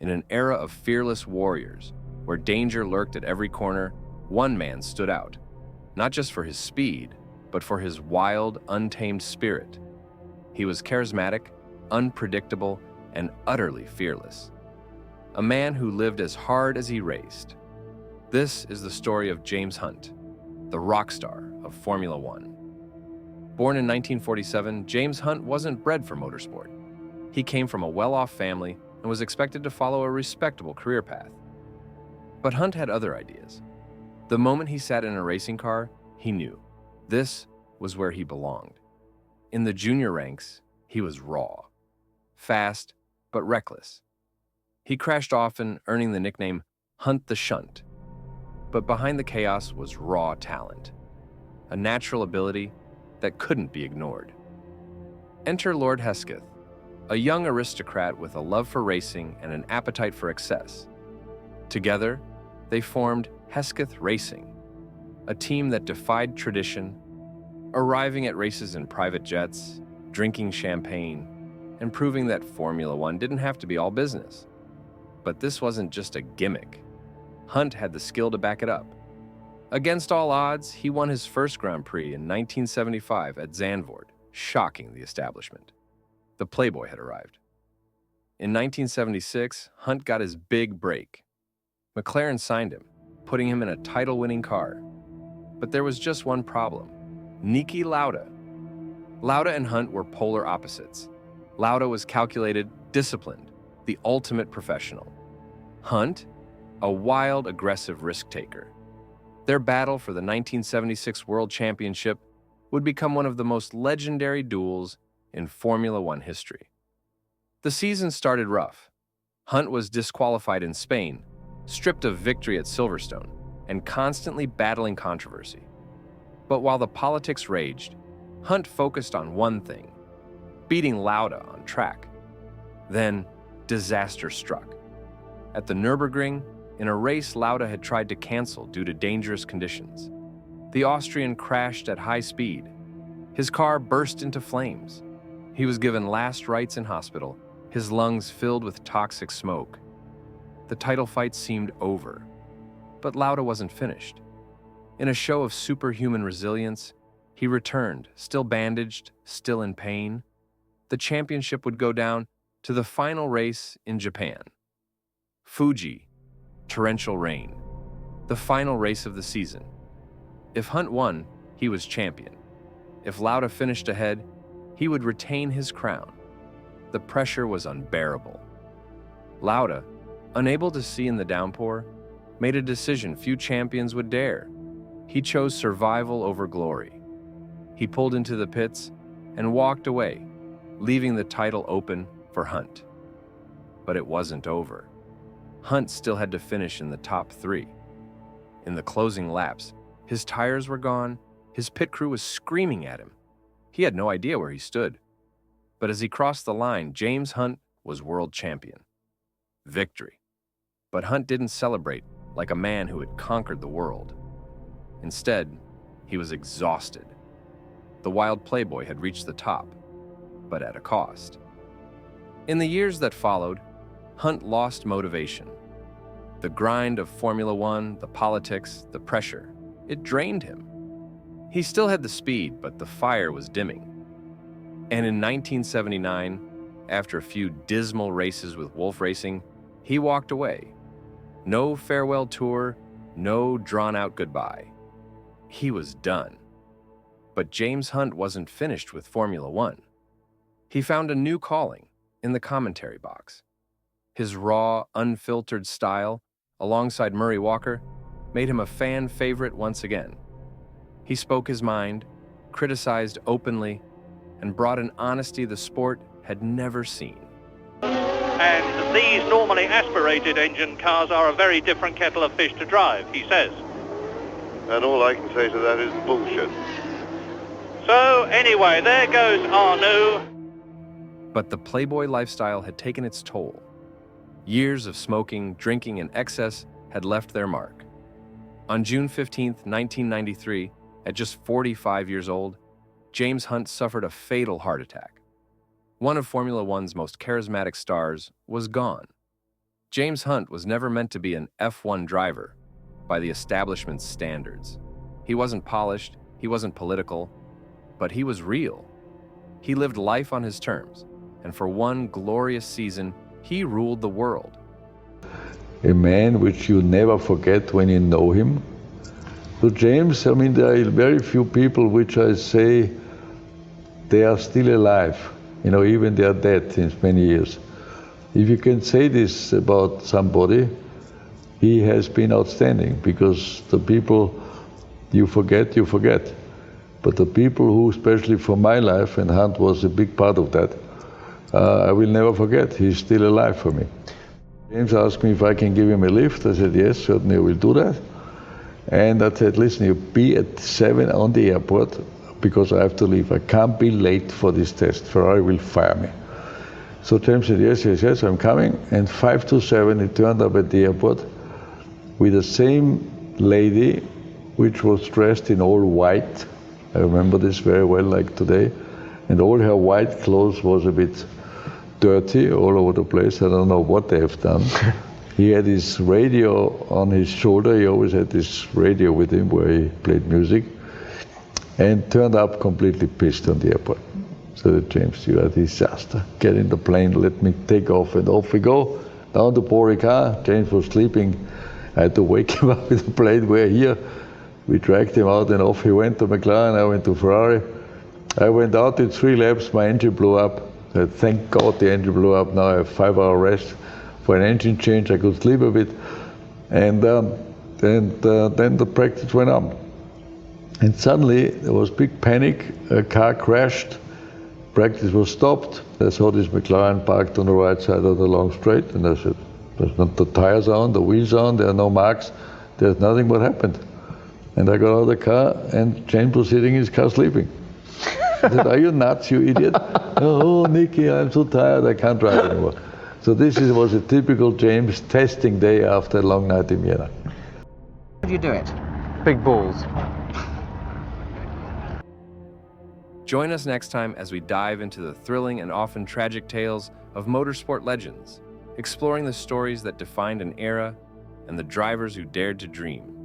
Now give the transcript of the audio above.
In an era of fearless warriors, where danger lurked at every corner, one man stood out, not just for his speed, but for his wild, untamed spirit. He was charismatic, unpredictable, and utterly fearless. A man who lived as hard as he raced. This is the story of James Hunt, the Rockstar of Formula One. Born in 1947, James Hunt wasn't bred for motorsport. He came from a well-off family and was expected to follow a respectable career path. But Hunt had other ideas. The moment he sat in a racing car, he knew this was where he belonged. In the junior ranks, he was raw, fast, but reckless. He crashed often, earning the nickname Hunt the Shunt. But behind the chaos was raw talent, a natural ability that couldn't be ignored. Enter Lord Hesketh, a young aristocrat with a love for racing and an appetite for excess. Together, they formed Hesketh Racing, a team that defied tradition, arriving at races in private jets, drinking champagne, and proving that Formula One didn't have to be all business. But this wasn't just a gimmick. Hunt had the skill to back it up. Against all odds, he won his first Grand Prix in 1975 at Zandvoort, shocking the establishment. The Playboy had arrived. In 1976, Hunt got his big break. McLaren signed him, putting him in a title-winning car. But there was just one problem: Niki Lauda. Lauda and Hunt were polar opposites. Lauda was calculated, disciplined, the ultimate professional. Hunt, a wild, aggressive risk-taker. Their battle for the 1976 World Championship would become one of the most legendary duels in Formula One history. The season started rough. Hunt was disqualified in Spain, stripped of victory at Silverstone, and constantly battling controversy. But while the politics raged, Hunt focused on one thing: beating Lauda on track. Then, disaster struck. At the Nürburgring, in a race Lauda had tried to cancel due to dangerous conditions, the Austrian crashed at high speed. His car burst into flames. He was given last rites in hospital, his lungs filled with toxic smoke. The title fight seemed over, but Lauda wasn't finished. In a show of superhuman resilience, he returned, still bandaged, still in pain. The championship would go down to the final race in Japan. Fuji, torrential rain, the final race of the season. If Hunt won, he was champion. If Lauda finished ahead, he would retain his crown. The pressure was unbearable. Lauda, unable to see in the downpour, made a decision few champions would dare. He chose survival over glory. He pulled into the pits and walked away, leaving the title open for Hunt. But it wasn't over. Hunt still had to finish in the top three. In the closing laps, his tires were gone, his pit crew was screaming at him. He had no idea where he stood. But as he crossed the line, James Hunt was world champion. Victory. But Hunt didn't celebrate like a man who had conquered the world. Instead, he was exhausted. The wild playboy had reached the top, but at a cost. In the years that followed, Hunt lost motivation. The grind of Formula One, the politics, the pressure, it drained him. He still had the speed, but the fire was dimming. And in 1979, after a few dismal races with Wolf Racing, he walked away. No farewell tour, no drawn-out goodbye. He was done. But James Hunt wasn't finished with Formula One. He found a new calling in the commentary box. His raw, unfiltered style, alongside Murray Walker, made him a fan favorite once again. He spoke his mind, criticized openly, and brought an honesty the sport had never seen. And these normally aspirated engine cars are a very different kettle of fish to drive, he says. And all I can say to that is bullshit. So anyway, there goes Arnoux. But the playboy lifestyle had taken its toll. Years of smoking, drinking, and excess had left their mark. On June 15, 1993, at just 45 years old, James Hunt suffered a fatal heart attack. One of Formula One's most charismatic stars was gone. James Hunt was never meant to be an F1 driver by the establishment's standards. He wasn't polished, he wasn't political, but he was real. He lived life on his terms, and for one glorious season, he ruled the world. A man which you never forget when you know him. So James, I mean, there are very few people which I say they are still alive, you know, even they are dead since many years. If you can say this about somebody, he has been outstanding, because the people you forget. But the people who, especially for my life, and Hunt was a big part of that, I will never forget. He's still alive for me. James asked me if I can give him a lift. I said, yes, certainly I will do that. And I said, listen, you be at 7 on the airport, because I have to leave. I can't be late for this test. Ferrari will fire me. So James said, yes, I'm coming. And 5 to 7, he turned up at the airport with the same lady, which was dressed in all white. I remember this very well, like today. And all her white clothes was a bit dirty all over the place. I don't know what they have done. He had his radio on his shoulder. He always had this radio with him where he played music, and turned up completely pissed on the airport. So James, you are a disaster. Get in the plane, let me take off, and off we go. Down to Borica. James was sleeping. I had to wake him up with the plane. We're here. We dragged him out, and off he went to McLaren. I went to Ferrari. I went out in 3 laps. My engine blew up. I said, thank God the engine blew up. Now I have 5-hour rest for an engine change. I could sleep a bit. And then the practice went on. And suddenly there was big panic. A car crashed. Practice was stopped. I saw this McLaren parked on the right side of the long straight, and I said, there's not the tires on, the wheels on, there are no marks, there's nothing. What happened? And I got out of the car, and James was sitting in his car sleeping. I said, are you nuts, you idiot? Oh, Niki, I'm so tired, I can't drive anymore. So this was a typical James testing day after a long night in Vienna. How do you do it? Big balls. Join us next time as we dive into the thrilling and often tragic tales of motorsport legends, exploring the stories that defined an era and the drivers who dared to dream.